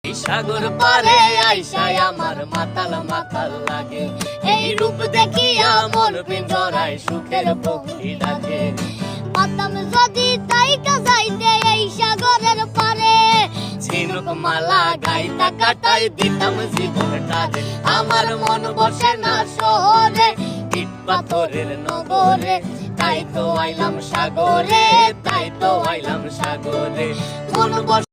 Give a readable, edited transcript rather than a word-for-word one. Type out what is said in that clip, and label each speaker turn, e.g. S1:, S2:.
S1: এই সাগর পারে আইসায় আমার মাতাল মাতাল লাগে, এই রূপ দেখিয়া মন পিঞ্জরায় সুখের পক্ষী ডাকে।
S2: পাতাম যদি তাইকা যাইতে এই সাগরের পারে,
S1: ঝিনুক মালা গাইতা কাটাই দিতাম জীবনটারে। আমার মন বসে না শহরে, ইট পাথরের নগরে, তাই তো আইলাম সাগরে, তাই তো আইলাম সাগরে। মন বসে